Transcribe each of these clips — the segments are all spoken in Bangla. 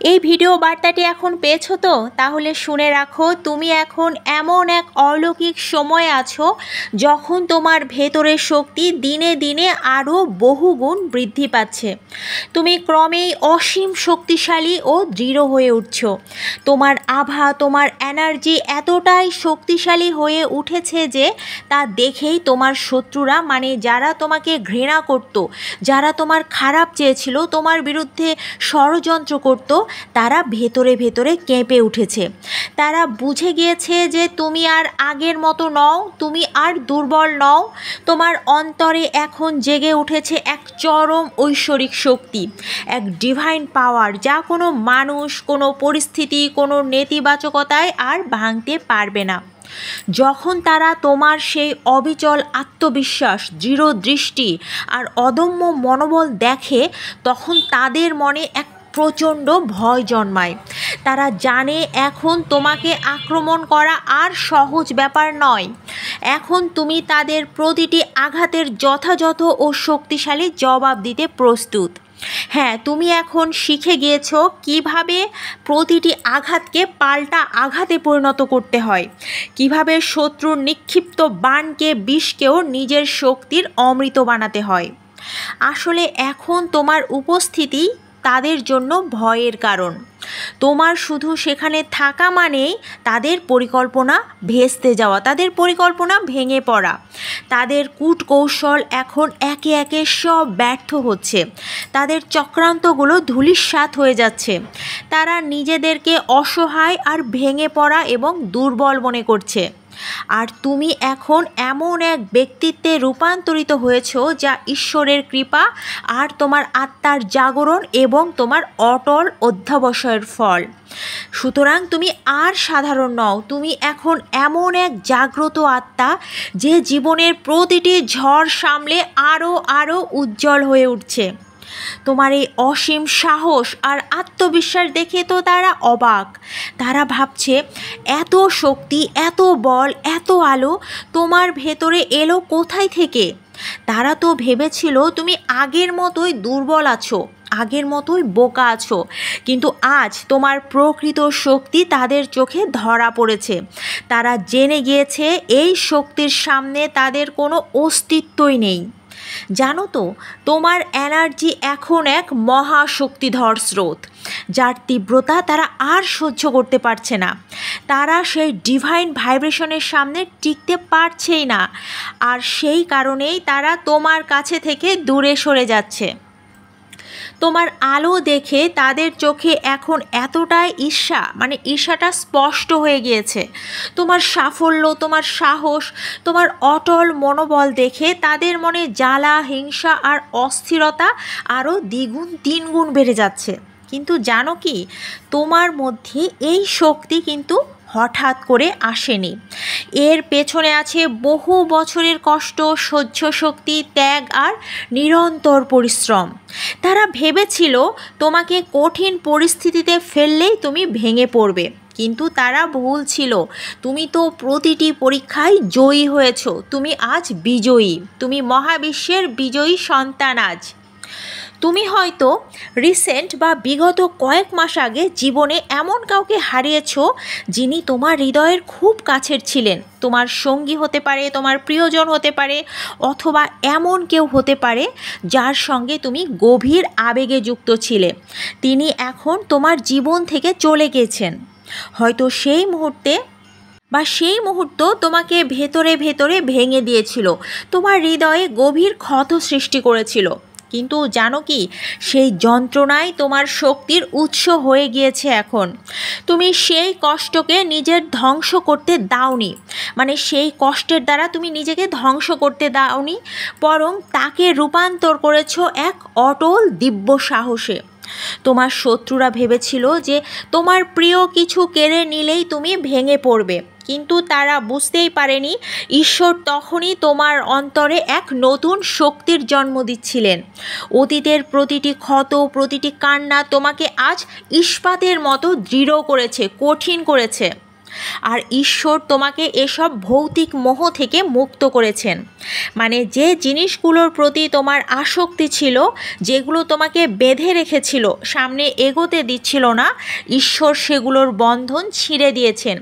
এই ভিডিও বার্তাটি এখন পেয়েছো তো? তাহলে শুনে রাখো, তুমি এখন এমন এক অলৌকিক সময় আছো যখন তোমার ভেতরের শক্তি দিনে দিনে আরও বহুগুণ বৃদ্ধি পাচ্ছে। তুমি ক্রমেই অসীম শক্তিশালী ও দৃঢ় হয়ে উঠছো। তোমার আভা, তোমার এনার্জি এতটাই শক্তিশালী হয়ে উঠেছে যে তা দেখেই তোমার শত্রুরা, মানে যারা তোমাকে ঘৃণা করত, যারা তোমার খারাপ চেয়েছিল, তোমার বিরুদ্ধে ষড়যন্ত্র করত, তারা ভেতরে ভেতরে কেঁপে উঠেছে। তারা বুঝে গিয়েছে যে তুমি আর আগের মতো নও, তুমি আর দুর্বল নও। তোমার অন্তরে এখন জেগে উঠেছে এক চরম ঐশ্বরিক শক্তি, এক ডিভাইন পাওয়ার, যা কোনো মানুষ, কোনো পরিস্থিতি, কোনো নেতিবাচকতায় আর ভাঙতে পারবে না। যখন তারা তোমার সেই অবিচল আত্মবিশ্বাস, দৃঢ় দৃষ্টি আর অদম্য মনোবল দেখে, তখন তাদের মনে এক প্রচণ্ড ভয় জন্মায়। তারা জানে এখন তোমাকে আক্রমণ করা আর সহজ ব্যাপার নয়। এখন তুমি তাদের প্রতিটি আঘাতের যথাযথ ও শক্তিশালী জবাব দিতে প্রস্তুত। হ্যাঁ, তুমি এখন শিখে গিয়েছো কিভাবে প্রতিটি আঘাতকে পাল্টা আঘাতে পরিণত করতে হয়, কিভাবে শত্রুর নিক্ষিপ্ত বাণকে, বিষকেও নিজের শক্তির অমৃত বানাতে হয়। আসলে এখন তোমার উপস্থিতি তাদের জন্য ভয়ের কারণ। তোমার শুধু সেখানে থাকা মানেই তাদের পরিকল্পনা ভেস্তে যাওয়া, তাদের পরিকল্পনা ভেঙে পড়া। তাদের কূটকৌশল এখন একে একে সব ব্যর্থ হচ্ছে। তাদের চক্রান্তগুলো ধূলিসাৎ হয়ে যাচ্ছে। তারা নিজেদেরকে অসহায় আর ভেঙে পড়া এবং দুর্বল মনে করছে। আর তুমি এখন এমন এক ব্যক্তিত্বে রূপান্তরিত হয়েছ যা ঈশ্বরের কৃপা আর তোমার আত্মার জাগরণ এবং তোমার অটল অধ্যবসায়ের ফল। সুতরাং তুমি আর সাধারণ নও, তুমি এখন এমন এক জাগ্রত আত্মা যে জীবনের প্রতিটি ঝড় সামলে আরও উজ্জ্বল হয়ে উঠছে। তোমার এই অসীম সাহস আর আত্মবিশ্বাস দেখে তো তারা অবাক। তারা ভাবছে, এত শক্তি, এত বল, এত আলো তোমার ভেতরে এলো কোথায় থেকে? তারা তো ভেবেছিল তুমি আগের মতোই দুর্বল আছো, আগের মতোই বোকা আছো। কিন্তু আজ তোমার প্রকৃত শক্তি তাদের চোখে ধরা পড়েছে। তারা জেনে গিয়েছে এই শক্তির সামনে তাদের কোনো অস্তিত্বই নেই। জানো তো, তোমার এনার্জি এখন এক মহাশক্তিধর স্রোত, যার তীব্রতা তারা আর সহ্য করতে পারছে না। তারা সেই ডিভাইন ভাইব্রেশনের সামনে টিকতে পারছেই না। আর সেই কারণেই তারা তোমার কাছে থেকে দূরে সরে যাচ্ছে। তোমার আলো দেখে তাদের চোখে এখন এতটাই ঈর্ষা, মানে ঈর্ষাটা স্পষ্ট হয়ে গিয়েছে। তোমার সাফল্য, তোমার সাহস, তোমার অটল মনোবল দেখে তাদের মনে জ্বালা, হিংসা আর অস্থিরতা আরও দ্বিগুণ তিনগুণ বেড়ে যাচ্ছে। কিন্তু জানো কি, তোমার মধ্যে এই শক্তি কিন্তু হঠাৎ করে আসেনি। এর পেছনে আছে বহু বছরের কষ্ট, সহ্য শক্তি, ত্যাগ আর নিরন্তর পরিশ্রম। তারা ভেবেছিল তোমাকে কঠিন পরিস্থিতিতে ফেললেই তুমি ভেঙে পড়বে, কিন্তু তারা ভুল ছিল। তুমি তো প্রতিটি পরীক্ষায় জয়ী হয়েছ। তুমি আজ বিজয়ী, তুমি মহাবিশ্বের বিজয়ী সন্তান আজ। তুমি হয়তো রিসেন্ট বা বিগত কয়েক মাস আগে জীবনে এমন কাউকে হারিয়েছ যিনি তোমার হৃদয়ের খুব কাছের ছিলেন। তোমার সঙ্গী হতে পারে, তোমার প্রিয়জন হতে পারে, অথবা এমন কেউ হতে পারে যার সঙ্গে তুমি গভীর আবেগে যুক্ত ছিলে। তিনি এখন তোমার জীবন থেকে চলে গেছেন। হয়তো সেই মুহূর্ত তোমাকে ভেতরে ভেতরে ভেঙে দিয়েছিল, তোমার হৃদয়ে গভীর ক্ষত সৃষ্টি করেছিল। কিন্তু জানো কি, সেই যন্ত্রণাই তোমার শক্তির উৎস হয়ে গিয়েছে এখন। তুমি সেই কষ্টকে নিজের ধ্বংস করতে দাওনি, মানে সেই কষ্টের দ্বারা তুমি নিজেকে ধ্বংস করতে দাওনি, বরং তাকে রূপান্তর করেছো এক অটল দিব্য সাহসে। তোমার শত্রুরা ভেবেছিল যে তোমার প্রিয় কিছু কেড়ে নিলেই তুমি ভেঙে পড়বে, কিন্তু তারা বুঝতেই পারেনি ঈশ্বর তখনই তোমার অন্তরে এক নতুন শক্তির জন্ম দিচ্ছিলেন। অতীতের প্রতিটি ক্ষত, প্রতিটি কান্না তোমাকে আজ ইস্পাতের মতো দৃঢ় করেছে, কঠিন করেছে। আর ঈশ্বর তোমাকে এসব ভৌতিক মোহ থেকে মুক্ত করেছেন। মানে যে জিনিসগুলোর প্রতি তোমার আসক্তি ছিল, যেগুলো তোমাকে বেঁধে রেখেছিল, সামনে এগোতে দিচ্ছিল না, ঈশ্বর সেগুলোর বন্ধন ছিঁড়ে দিয়েছেন।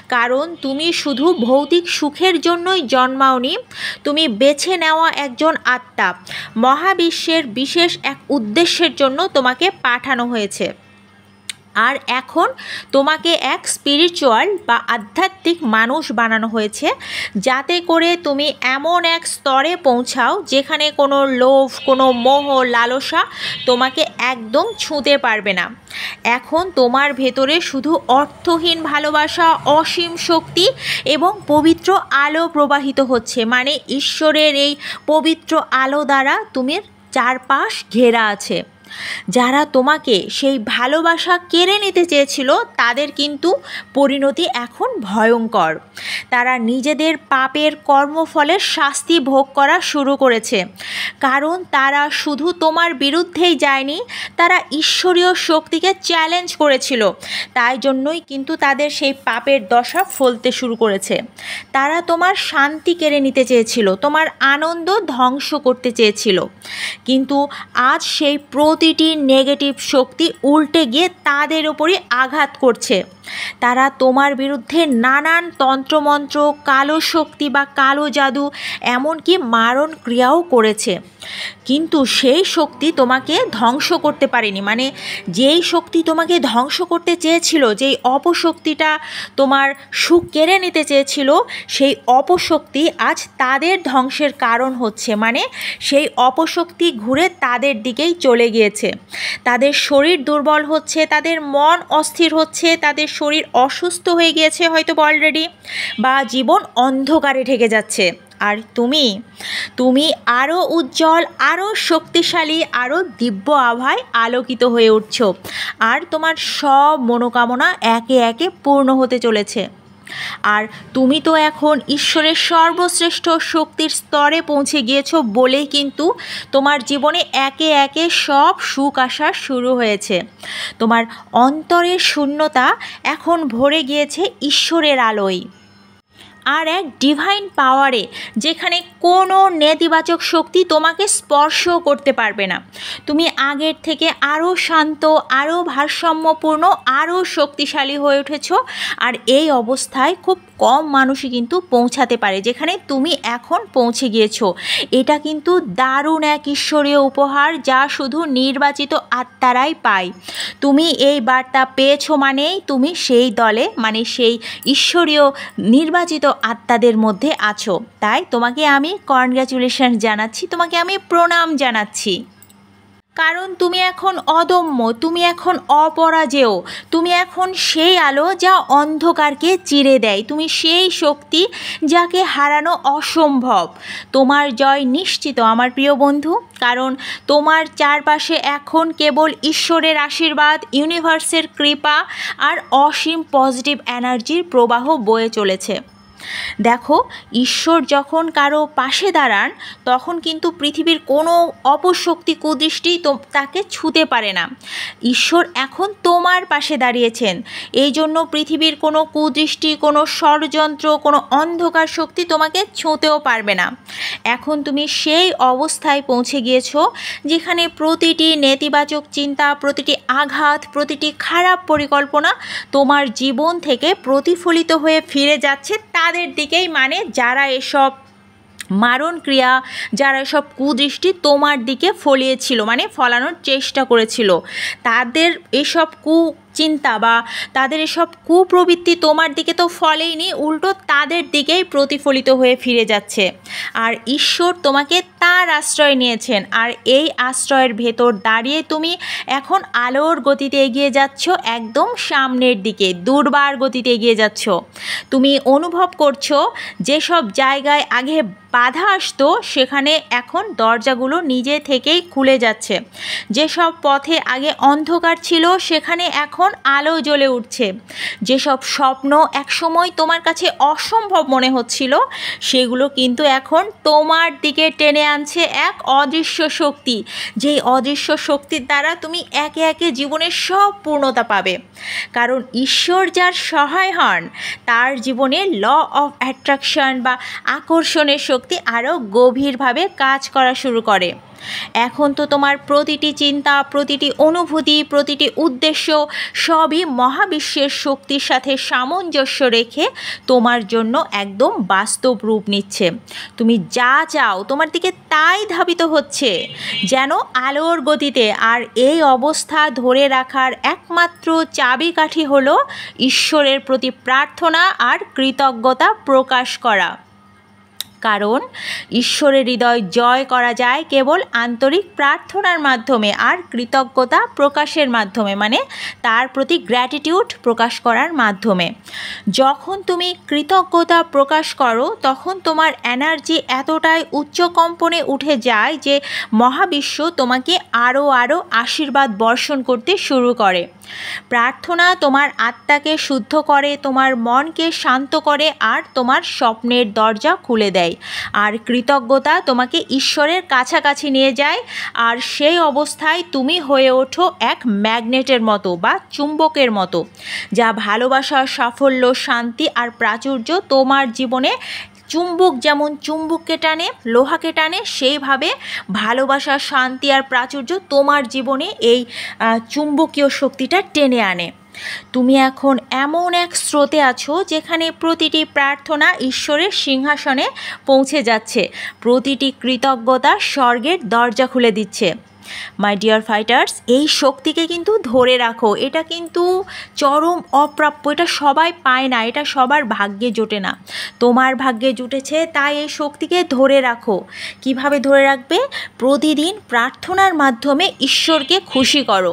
কারণ তুমি শুধু ভৌতিক সুখের জন্যই জন্মাওনি, তুমি বেছে নেওয়া একজন আত্মা। মহাবিশ্বের বিশেষ এক উদ্দেশ্যের জন্য তোমাকে পাঠানো হয়েছে। আর এখন তোমাকে এক স্পিরিচুয়াল বা আধ্যাত্মিক মানুষ বানানো হয়েছে, যাতে করে তুমি এমন এক স্তরে পৌঁছাও যেখানে কোনো লোভ, কোনো মোহ, লালসা তোমাকে একদম ছুঁতে পারবে না। এখন তোমার ভেতরে শুধু অর্থহীন ভালোবাসা, অসীম শক্তি এবং পবিত্র আলো প্রবাহিত হচ্ছে। মানে ঈশ্বরের এই পবিত্র আলো দ্বারা তুমি চারপাশ ঘেরা আছে। যারা তোমাকে সেই ভালোবাসা কেড়ে নিতে চেয়েছিল, তাদের কিন্তু পরিণতি এখন ভয়ঙ্কর। তারা নিজেদের পাপের কর্মফলের শাস্তি ভোগ করা শুরু করেছে। কারণ তারা শুধু তোমার বিরুদ্ধেই যায়নি, তারা ঈশ্বরীয় শক্তিকে চ্যালেঞ্জ করেছিল। তাই জন্যই কিন্তু তাদের সেই পাপের দশা ফলতে শুরু করেছে। তারা তোমার শান্তি কেড়ে নিতে চেয়েছিল, তোমার আনন্দ ধ্বংস করতে চেয়েছিল। কিন্তু আজ সেই প্রতিটি নেগেটিভ শক্তি উল্টে গিয়ে তাদের ওপরই আঘাত করছে। তারা তোমার বিরুদ্ধে নানান তন্ত্রমন্ত্র, কালো শক্তি বা কালো জাদু, এমনকি মারণ ক্রিয়াও করেছে। কিন্তু সেই শক্তি তোমাকে ধ্বংস করতে পারেনি। মানে যেই শক্তি তোমাকে ধ্বংস করতে চেয়েছিল, যেই অপশক্তিটা তোমার সুখ কেড়ে নিতে চেয়েছিল, সেই অপশক্তি আজ তাদের ধ্বংসের কারণ হচ্ছে। মানে সেই অপশক্তি ঘুরে তাদের দিকেই চলে গিয়েছে। তাদের শরীর দুর্বল হচ্ছে, তাদের মন অস্থির হচ্ছে, তাদের শরীর অসুস্থ হয়ে গিয়েছে হয়তো অলরেডি, বা জীবন অন্ধকারে ঢেকে যাচ্ছে। আর তুমি আরও উজ্জ্বল, আরও শক্তিশালী, আরও দিব্য আভায় আলোকিত হয়ে উঠছো। আর তোমার সব মনোকামনা একে একে পূর্ণ হতে চলেছে। আর তুমি তো এখন ঈশ্বরের সর্বশ্রেষ্ঠ শক্তির স্তরে পৌঁছে গিয়েছো বলেই কিন্তু তোমার জীবনে একে একে সব সুখ আসা শুরু হয়েছে। তোমার অন্তরের শূন্যতা এখন ভরে গিয়েছে ঈশ্বরের আলোয় আর এক ডিভাইন পাওয়ারে, যেখানে কোনো নেতিবাচক শক্তি তোমাকে স্পর্শ করতে পারবে না। তুমি আগের থেকে আরও শান্ত, আরও ভারসাম্যপূর্ণ, আরও শক্তিশালী হয়ে উঠেছ। আর এই অবস্থায় খুব কম মানুষই কিন্তু পৌঁছাতে পারে যেখানে তুমি এখন পৌঁছে গিয়েছো। এটা কিন্তু দারুণ এক ঈশ্বরীয় উপহার, যা শুধু নির্বাচিত আত্মারাই পায়। তুমি এই বার্তা পেয়েছো মানেই তুমি সেই দলে, মানে সেই ঈশ্বরীয় নির্বাচিত আত্মাদের মধ্যে আছো। তাই তোমাকে আমি কনগ্র্যাচুলেশন জানাচ্ছি, তোমাকে আমি প্রণাম জানাচ্ছি। কারণ তুমি এখন অদম্য, তুমি এখন অপরাজেয়, তুমি এখন সেই আলো যা অন্ধকারকে চিরে দেয়, তুমি সেই শক্তি যাকে হারানো অসম্ভব। তোমার জয় নিশ্চিত আমার প্রিয় বন্ধু, কারণ তোমার চারপাশে এখন কেবল ঈশ্বরের আশীর্বাদ, ইউনিভার্সের কৃপা আর অসীম পজিটিভ এনার্জির প্রবাহ বয়ে চলেছে। দেখো, ঈশ্বর যখন কারো পাশে দাঁড়ান, তখন কিন্তু পৃথিবীর কোনো অপশক্তি, কুদৃষ্টি তাকে ছুঁতে পারে না। ঈশ্বর এখন তোমার পাশে দাঁড়িয়েছেন, এই জন্য পৃথিবীর কোনো কুদৃষ্টি, কোনো ষড়যন্ত্র, কোনো অন্ধকার শক্তি তোমাকে ছুঁতেও পারবে না। এখন তুমি সেই অবস্থায় পৌঁছে গিয়েছো যেখানে প্রতিটি নেতিবাচক চিন্তা, প্রতিটি আঘাত, প্রতিটি খারাপ পরিকল্পনা তোমার জীবন থেকে প্রতিফলিত হয়ে ফিরে যাচ্ছে তাদের দিকেই। মানে যারা এসব মারণ ক্রিয়া, যারা এসব কুদৃষ্টি তোমার দিকে ফলিয়েছিল, মানে ফলানোর চেষ্টা করেছিল, তাদের এসব চিন্তা বা তাদের এসব কুপ্রবৃত্তি তোমার দিকে তো ফলেইনি, উল্টো তাদের দিকেই প্রতিফলিত হয়ে ফিরে যাচ্ছে। আর ঈশ্বর তোমাকে তার আশ্রয় নিয়েছেন, আর এই আশ্রয়ের ভেতর দাঁড়িয়ে তুমি এখন আলোর গতিতে এগিয়ে যাচ্ছ, একদম সামনের দিকে দুর্বার গতিতে এগিয়ে যাচ্ছ। তুমি অনুভব করছো যেসব জায়গায় আগে বাধা আসতো সেখানে এখন দরজাগুলো নিজে থেকেই খুলে যাচ্ছে। যেসব পথে আগে অন্ধকার ছিল সেখানে এখন আলো জ্বলে উঠছে। যেসব স্বপ্ন একসময় তোমার কাছে অসম্ভব মনে হচ্ছিল সেগুলো কিন্তু এখন তোমার দিকে টেনে আনছে এক অদৃশ্য শক্তি, যেই অদৃশ্য শক্তির দ্বারা তুমি একে একে জীবনের সব পূর্ণতা পাবে। কারণ ঈশ্বর যার সহায় হন তার জীবনে ল অফ অ্যাট্রাকশন বা আকর্ষণের শক্তি আরও গভীরভাবে কাজ করা শুরু করে। এখন তো তোমার প্রতিটি চিন্তা, প্রতিটি অনুভূতি, প্রতিটি উদ্দেশ্য সবই মহাবিশ্বের শক্তির সাথে সামঞ্জস্য রেখে তোমার জন্য একদম বাস্তব রূপ নিচ্ছে। তুমি যা চাও তোমার দিকে তাই ধাবিত হচ্ছে যেন আলোর গতিতে। আর এই অবস্থা ধরে রাখার একমাত্র চাবিকাঠি হলো ঈশ্বরের প্রতি প্রার্থনা আর কৃতজ্ঞতা প্রকাশ করা। কারণ ঈশ্বরের হৃদয় জয় করা যায় কেবল আন্তরিক প্রার্থনার মাধ্যমে আর কৃতজ্ঞতা প্রকাশের মাধ্যমে, মানে তার প্রতি গ্র্যাটিটিউড প্রকাশ করার মাধ্যমে। যখন তুমি কৃতজ্ঞতা প্রকাশ করো তখন তোমার এনার্জি এতটাই উচ্চ কম্পনে উঠে যায় যে মহাবিশ্ব তোমাকে আরও আশীর্বাদ বর্ষণ করতে শুরু করে। প্রার্থনা তোমার আত্মাকে শুদ্ধ করে, তোমার মনকে শান্ত করে আর তোমার স্বপ্নের দরজা খুলে দেয়। আর কৃতজ্ঞতা তোমাকে ঈশ্বরের কাছাকাছি নিয়ে যায়। আর সেই অবস্থায় তুমি হয়ে ওঠো এক ম্যাগনেটের মতো বা চুম্বকের মতো, যা ভালোবাসা, সাফল্য, শান্তি আর প্রাচুর্য তোমার জীবনে চুম্বক যেমন চুম্বককে টানে, লোহাকে টানে, সেইভাবে ভালোবাসা, শান্তি আর প্রাচুর্য তোমার জীবনে এই চুম্বকীয় শক্তিটা টেনে আনে। তুমি এখন এমন এক স্রোতে আছো যেখানে প্রতিটি প্রার্থনা ঈশ্বরের সিংহাসনে পৌঁছে যাচ্ছে, প্রতিটি কৃতজ্ঞতা স্বর্গের দরজা খুলে দিচ্ছে। মাই ডিয়ার ফাইটার্স, এই শক্তিকে কিন্তু ধরে রাখো। এটা কিন্তু চরম অপ্রাপ্য, এটা সবাই পায় না, এটা সবার ভাগ্যে জোটে না। তোমার ভাগ্যে জুটেছে, তাই এই শক্তিকে ধরে রাখো। কিভাবে ধরে রাখবে? প্রতিদিন প্রার্থনার মাধ্যমে ঈশ্বরকে খুশি করো,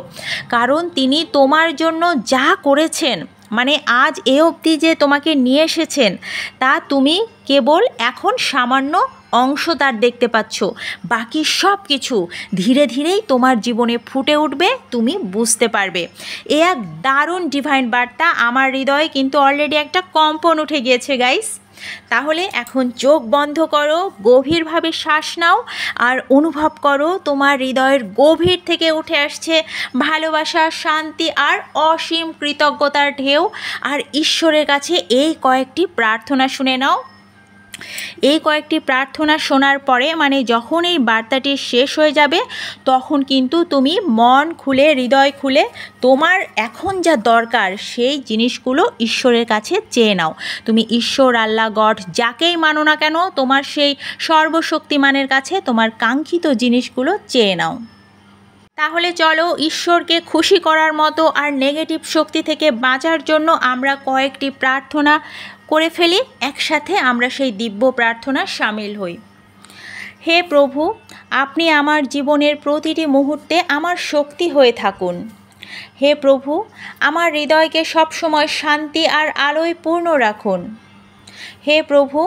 কারণ তিনি তোমার জন্য যা করেছেন, মানে আজ এ অবধি যে তোমাকে নিয়ে এসেছেন, তা তুমি কেবল এখন সামান্য অংশ তার দেখতে পাচ্ছ। বাকি সব কিছু ধীরে ধীরেই তোমার জীবনে ফুটে উঠবে, তুমি বুঝতে পারবে। এ এক দারুণ ডিভাইন বার্তা। আমার হৃদয়ে কিন্তু অলরেডি একটা কম্পন উঠে গিয়েছে গাইস। তাহলে এখন চোখ বন্ধ করো, গভীরভাবে শ্বাস নাও আর অনুভব করো তোমার হৃদয়ের গভীর থেকে উঠে আসছে ভালোবাসা, শান্তি আর অসীম কৃতজ্ঞতার ঢেউ। আর ঈশ্বরের কাছে এই কয়েকটি প্রার্থনা শুনে নাও। এই কয়েকটি প্রার্থনা শোনার পরে, মানে যখন এই বার্তাটি শেষ হয়ে যাবে, তখন কিন্তু তুমি মন খুলে, হৃদয় খুলে তোমার এখন যা দরকার সেই জিনিসগুলো ঈশ্বরের কাছে চেয়ে নাও। তুমি ঈশ্বর, আল্লাহ, গড যাকেই মানো না কেন, তোমার সেই সর্বশক্তিমানের কাছে তোমার কাঙ্ক্ষিত জিনিসগুলো চেয়ে নাও। তাহলে চলো ঈশ্বরকে খুশি করার মতো আর নেগেটিভ শক্তি থেকে বাঁচার জন্য আমরা কয়েকটি প্রার্থনা করে ফেলি। একসাথে আমরা সেই দিব্য প্রার্থনা সামিল হই। হে প্রভু, আপনি আমার জীবনের প্রতিটি মুহূর্তে আমার শক্তি হয়ে থাকুন। হে প্রভু, আমার হৃদয়কে সবসময় শান্তি আর আলোয় পূর্ণ রাখুন। হে প্রভু,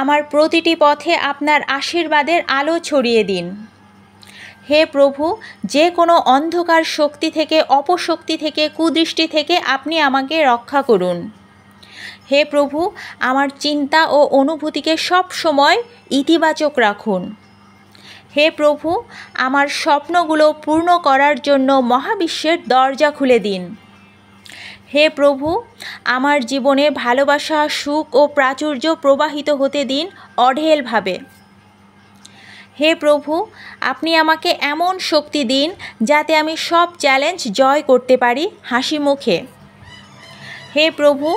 আমার প্রতিটি পথে আপনার আশীর্বাদের আলো ছড়িয়ে দিন। হে প্রভু, যে কোনো অন্ধকার শক্তি থেকে, অপশক্তি থেকে, কুদৃষ্টি থেকে আপনি আমাকে রক্ষা করুন। হে প্রভু, আমার চিন্তা ও অনুভূতিকে সব সময় ইতিবাচক রাখুন। হে প্রভু, আমার স্বপ্নগুলো পূর্ণ করার জন্য মহাবিশ্বের দরজা খুলে দিন। হে প্রভু, আমার জীবনে ভালোবাসা, সুখ ও প্রাচুর্য প্রবাহিত হতে দিন অঢেলভাবে। হে প্রভু, আপনি আমাকে এমন শক্তি দিন যাতে আমি সব চ্যালেঞ্জ জয় করতে পারি হাসি মুখে। হে প্রভু,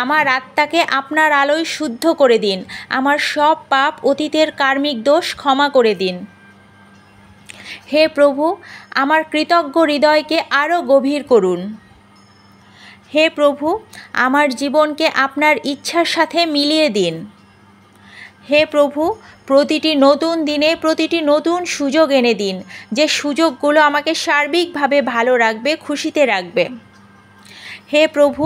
আমার আত্মাকে আপনার আলোয় শুদ্ধ করে দিন। আমার সব পাপ, অতীতের কার্মিক দোষ ক্ষমা করে দিন। হে প্রভু, আমার কৃতজ্ঞ হৃদয়কে আরও গভীর করুন। হে প্রভু, আমার জীবনকে আপনার ইচ্ছার সাথে মিলিয়ে দিন। হে প্রভু, প্রতিটি নতুন দিনে প্রতিটি নতুন সুযোগ এনে দিন, যে সুযোগগুলো আমাকে সার্বিকভাবে ভালো রাখবে, খুশিতে রাখবে। হে প্রভু,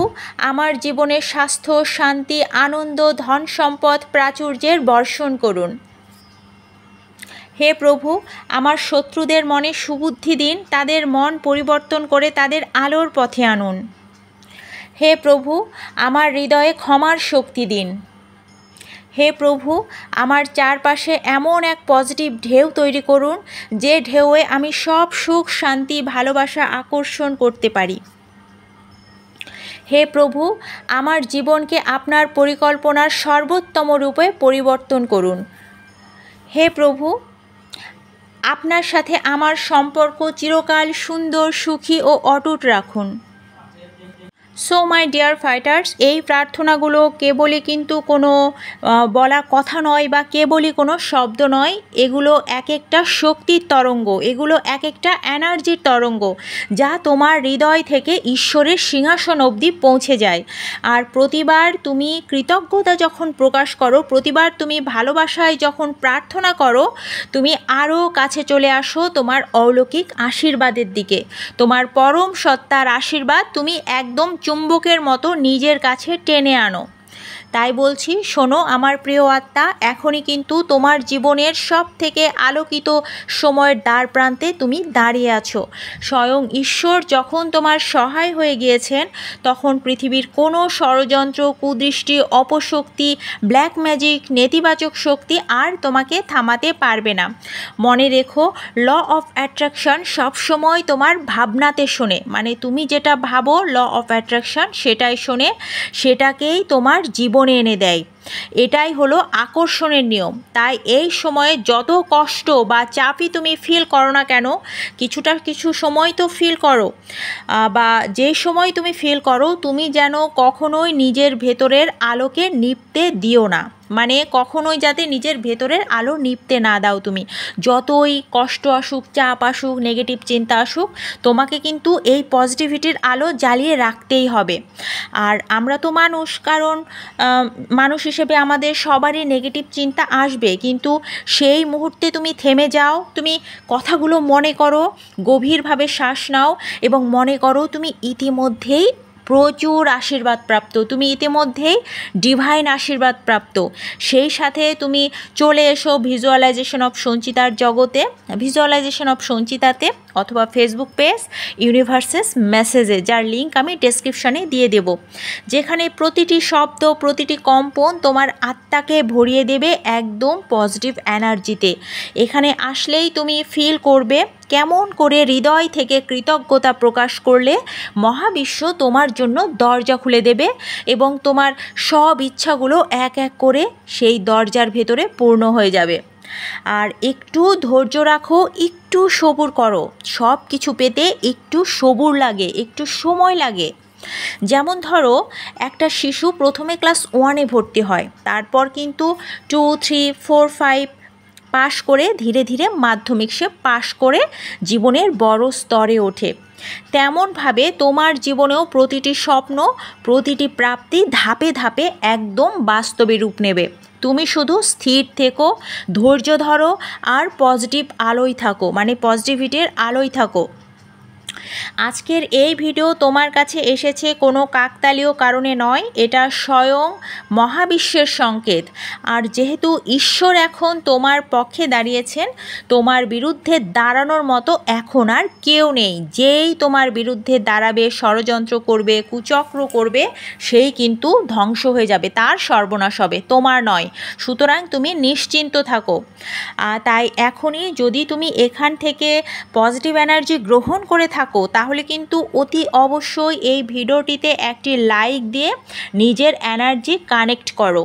আমার জীবনে স্বাস্থ্য, শান্তি, আনন্দ, ধন সম্পদ, প্রাচুর্যের বর্ষণ করুন। হে প্রভু, আমার শত্রুদের মনে সুবুদ্ধি দিন, তাদের মন পরিবর্তন করে তাদের আলোর পথে আনুন। হে প্রভু, আমার হৃদয়ে ক্ষমার শক্তি দিন। হে প্রভু, আমার চারপাশে এমন এক পজিটিভ ঢেউ তৈরি করুন, যে ঢেউয়ে আমি সব সুখ, শান্তি, ভালোবাসা আকর্ষণ করতে পারি। হে প্রভু, আমার জীবনকে আপনার পরিকল্পনার সর্বোত্তম রূপে পরিবর্তন করুন। হে প্রভু, আপনার সাথে আমার সম্পর্ক চিরকাল সুন্দর, সুখী ও অটুট রাখুন। সো মাই ডিয়ার ফাইটার্স, এই প্রার্থনাগুলো কেবলই কিন্তু কোনো বলা কথা নয় বা কেবলই কোনো শব্দ নয়, এগুলো এক একটা শক্তির তরঙ্গ, এগুলো এক একটা এনার্জির তরঙ্গ, যা তোমার হৃদয় থেকে ঈশ্বরের সিংহাসন অবধি পৌঁছে যায়। আর প্রতিবার তুমি কৃতজ্ঞতা যখন প্রকাশ করো, প্রতিবার তুমি ভালোবাসায় যখন প্রার্থনা করো, তুমি আরও কাছে চলে আসো তোমার অলৌকিক আশীর্বাদের দিকে। তোমার পরম সত্তার আশীর্বাদ তুমি একদম চুম্বকের মতো নিজের কাছে টেনে আনো। তাই বলছি, শোনো আমার প্রিয় আত্মা, এখনই কিন্তু তোমার জীবনের সব থেকে আলোকিত সময়ের দ্বার প্রান্তে তুমি দাঁড়িয়ে আছো। স্বয়ং ঈশ্বর যখন তোমার সহায় হয়ে গিয়েছেন, তখন পৃথিবীর কোনো ষড়যন্ত্র, কুদৃষ্টি, অপশক্তি, ব্ল্যাক ম্যাজিক, নেতিবাচক শক্তি আর তোমাকে থামাতে পারবে না। মনে রেখো, ল অফ অ্যাট্রাকশন সবসময় তোমার ভাবনাতে শোনে, মানে তুমি যেটা ভাবো ল অফ অ্যাট্রাকশন সেটাই শোনে, সেটাকেই তোমার জীবনে এনে দেয়। এটাই হলো আকর্ষণের নিয়ম। তাই এই সময়ে যত কষ্ট বা চাপই তুমি ফিল করো না কেন, কিছু সময় তো ফিল করো, বা যেই সময় তুমি ফিল করো, তুমি যেন কখনোই নিজের ভেতরের আলোকে নিভতে দিও না, মানে কখনোই যাতে নিজের ভেতরের আলো নিভতে না দাও। তুমি যতই কষ্ট আসুক, চাপ আসুক, নেগেটিভ চিন্তা আসুক, তোমাকে কিন্তু এই পজিটিভিটির আলো জ্বালিয়ে রাখতেই হবে। আর আমরা তো মানুষ, কারণ মানুষ হিসেবে আমাদের সবারই নেগেটিভ চিন্তা আসবে, কিন্তু সেই মুহূর্তে তুমি থেমে যাও, তুমি কথাগুলো মনে করো, গভীরভাবে শ্বাস নাও এবং মনে করো তুমি ইতিমধ্যেই প্রচুর আশীর্বাদ প্রাপ্ত, তুমি ইতিমধ্যেই ডিভাইন আশীর্বাদ প্রাপ্ত। সেই সাথে তুমি চলে এসো ভিজুয়ালাইজেশন অফ সঞ্চিতার জগতে, ভিজুয়ালাইজেশন অফ সঞ্চিতাতে, অথবা ফেসবুক পেজ ইউনিভার্সেস মেসেজে, যার লিঙ্ক আমি ডেসক্রিপশানে দিয়ে দেব, যেখানে প্রতিটি শব্দ, প্রতিটি কম্পন তোমার আত্মাকে ভরিয়ে দেবে একদম পজিটিভ এনার্জিতে। এখানে আসলেই তুমি ফিল করবে কেমন করে হৃদয় থেকে কৃতজ্ঞতা প্রকাশ করলে মহাবিশ্ব তোমার জন্য দরজা খুলে দেবে এবং তোমার সব ইচ্ছাগুলো এক এক করে সেই দরজার ভেতরে পূর্ণ হয়ে যাবে। আর একটু ধৈর্য রাখো, একটু সবুর করো, সব কিছু পেতে একটু সবুর লাগে, একটু সময় লাগে। যেমন ধরো, একটা শিশু প্রথমে ক্লাস 1-এ ভর্তি হয়, তারপর কিন্তু 2, 3, 4, 5 পাশ করে ধীরে ধীরে মাধ্যমিক সে পাশ করে জীবনের বড় স্তরে ওঠে। তেমনভাবে তোমার জীবনেও প্রতিটি স্বপ্ন, প্রতিটি প্রাপ্তি ধাপে ধাপে একদম বাস্তবে রূপ নেবে। তুমি শুধু স্থির থেকো, ধৈর্য ধরো আর পজিটিভ আলোয় থাকো, মানে পজিটিভিটির আলোয় থাকো। আজকের এই ভিডিও তোমার কাছে এসেছে কোনো কাকতালীয় কারণে নয়, এটা স্বয়ং মহাবিশ্বের সংকেত। আর যেহেতু ঈশ্বর এখন তোমার পক্ষে দাঁড়িয়েছেন, তোমার বিরুদ্ধে দাঁড়ানোর মতো এখন আর কেউ নেই। যেই তোমার বিরুদ্ধে দাঁড়াবে, ষড়যন্ত্র করবে, কুচক্র করবে, সেই কিন্তু ধ্বংস হয়ে যাবে, তার সর্বনাশ হবে, তোমার নয়। সুতরাং তুমি নিশ্চিন্ত থাকো। তাই এখনই যদি তুমি এখান থেকে পজিটিভ এনার্জি গ্রহণ করে থাকো, তাহলে কিন্তু অতি অবশ্যই এই ভিডিওটিতে একটি লাইক দিয়ে নিজের এনার্জি কানেক্ট করো।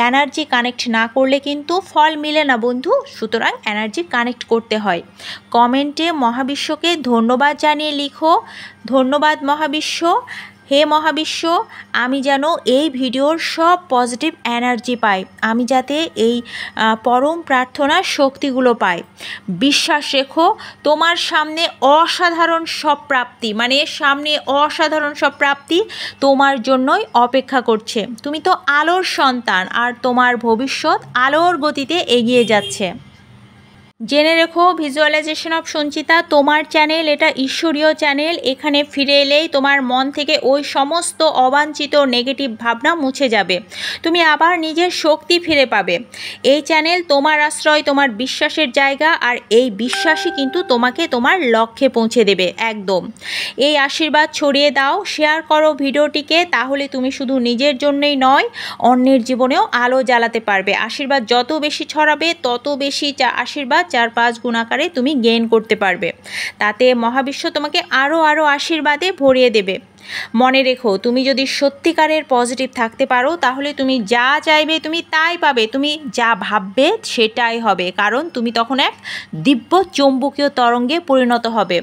এনার্জি কানেক্ট না করলে কিন্তু ফল মিলে না বন্ধু, সুতরাং এনার্জি কানেক্ট করতে হয়। কমেন্টে মহাবিশ্বকে ধন্যবাদ জানিয়ে লিখো, ধন্যবাদ মহাবিশ্ব, হে মহাবিশ্ব, আমি যেন এই ভিডিওর সব পজিটিভ এনার্জি পাই, আমি যাতে এই পরম প্রার্থনার শক্তিগুলো পাই। বিশ্বাস রেখো, তোমার সামনে অসাধারণ সব প্রাপ্তি, মানে সামনে অসাধারণ সব প্রাপ্তি তোমার জন্যই অপেক্ষা করছে। তুমি তো আলোর সন্তান, আর তোমার ভবিষ্যৎ আলোর গতিতে এগিয়ে যাচ্ছে। জেনে রেখো ভিজুয়ালাইজেশন অফ সঞ্চিতা তোমার চ্যানেল, এটা ঈশ্বরীয় চ্যানেল। এখানে ফিরে এলেই তোমার মন থেকে ওই সমস্ত অবাঞ্ছিত নেগেটিভ ভাবনা মুছে যাবে, তুমি আবার নিজের শক্তি ফিরে পাবে। এই চ্যানেল তোমার আশ্রয়, তোমার বিশ্বাসের জায়গা, আর এই বিশ্বাসই কিন্তু তোমাকে তোমার লক্ষ্যে পৌঁছে দেবে একদম। এই আশীর্বাদ ছড়িয়ে দাও, শেয়ার করো ভিডিওটিকে, তাহলে তুমি শুধু নিজের জন্যই নয়, অন্যের জীবনেও আলো জ্বালাতে পারবে। আশীর্বাদ যত বেশি ছড়াবে তত বেশি আশীর্বাদ 4-5 গুণ আকারে তুমি গেইন করতে পারবে। তাতে মহাবিশ্ব তোমাকে আরও আশীর্বাদে ভরিয়ে দেবে। মনে রেখো, তুমি যদি সত্যিকারের পজিটিভ থাকতে পারো তাহলে তুমি যা চাইবে তুমি তাই পাবে, তুমি যা ভাববে সেটাই হবে, কারণ তুমি তখন এক দিব্য চৌম্বকীয় তরঙ্গে পরিণত হবে।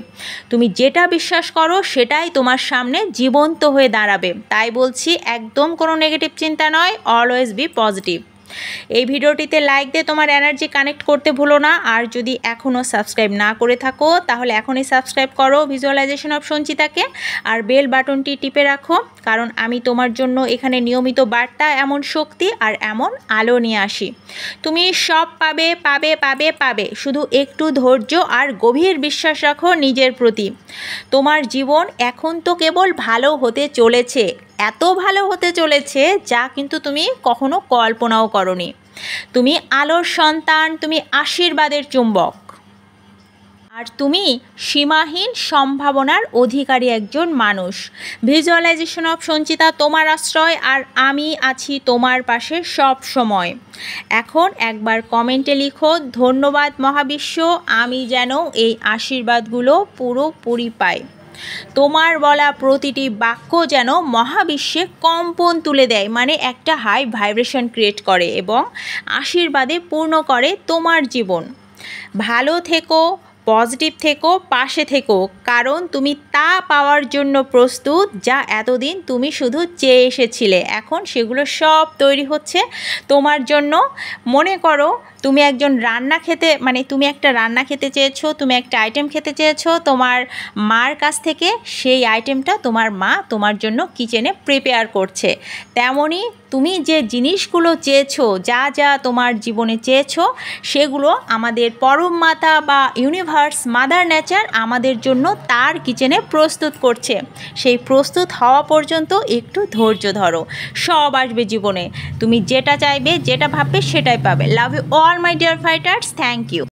তুমি যেটা বিশ্বাস করো সেটাই তোমার সামনে জীবন্ত হয়ে দাঁড়াবে। তাই বলছি, একদম কোনো নেগেটিভ চিন্তা নয়, অলওয়েজ বি পজিটিভ। এই ভিডিওটিতে লাইক দিয়ে তোমার এনার্জি কানেক্ট করতে ভুলো না। আর যদি এখনও সাবস্ক্রাইব না করে থাকো তাহলে এখনই সাবস্ক্রাইব করো ভিজুয়ালাইজেশন অফ সঞ্চিতাকে, আর বেল বাটনটি টিপে রাখো, কারণ আমি তোমার জন্য এখানে নিয়মিত বার্তা, এমন শক্তি আর এমন আলো নিয়ে আসি। তুমি সব পাবে পাবে পাবে পাবে, শুধু একটু ধৈর্য আর গভীর বিশ্বাস রাখো নিজের প্রতি। তোমার জীবন এখন তো কেবল ভালো হতে চলেছে, এত ভালো হতে চলেছে যা কিন্তু তুমি কখনো কল্পনাও করোনি। তুমি আলোর সন্তান, তুমি আশীর্বাদের চুম্বক, আর তুমি সীমাহীন সম্ভাবনার অধিকারী একজন মানুষ। ভিজুয়ালাইজেশন অফ সঞ্চিতা তোমার আশ্রয়, আর আমি আছি তোমার পাশে সব সময়। এখন একবার কমেন্টে লিখো, ধন্যবাদ মহাবিশ্ব, আমি যেন এই আশীর্বাদগুলো পুরোপুরি পাই। তোমার বলা প্রতিটি বাক্য যেন মহাবিশ্বে কম্পন তুলে দেয়, মানে একটা হাই ভাইব্রেশন ক্রিয়েট করে এবং আশীর্বাদে পূর্ণ করে তোমার জীবন। ভালো থেকো, পজিটিভ থেকো, পাশে থেকো, কারণ তুমি তা পাওয়ার জন্য প্রস্তুত যা এতদিন তুমি শুধু চেয়ে এসেছিলে। এখন সেগুলো সব তৈরি হচ্ছে তোমার জন্য। মনে করো তুমি একজন তুমি একটা রান্না খেতে চেয়েছো, তুমি একটা আইটেম খেতে চেয়েছো তোমার মার কাছ থেকে, সেই আইটেমটা তোমার মা তোমার জন্য কিচেনে প্রিপেয়ার করছে। তেমনই তুমি যে জিনিসগুলো চেয়েছো, যা যা তোমার জীবনে চেয়েছো, সেগুলো আমাদের পরম মাতা বা ইউনিভার্স, মাদার নেচার আমাদের জন্য তার কিচেনে প্রস্তুত করছে। সেই প্রস্তুত হওয়া পর্যন্ত একটু ধৈর্য ধরো, সব আসবে জীবনে। তুমি যেটা চাইবে, যেটা ভাববে সেটাই পাবে। Love you all my dear fighters, thank you.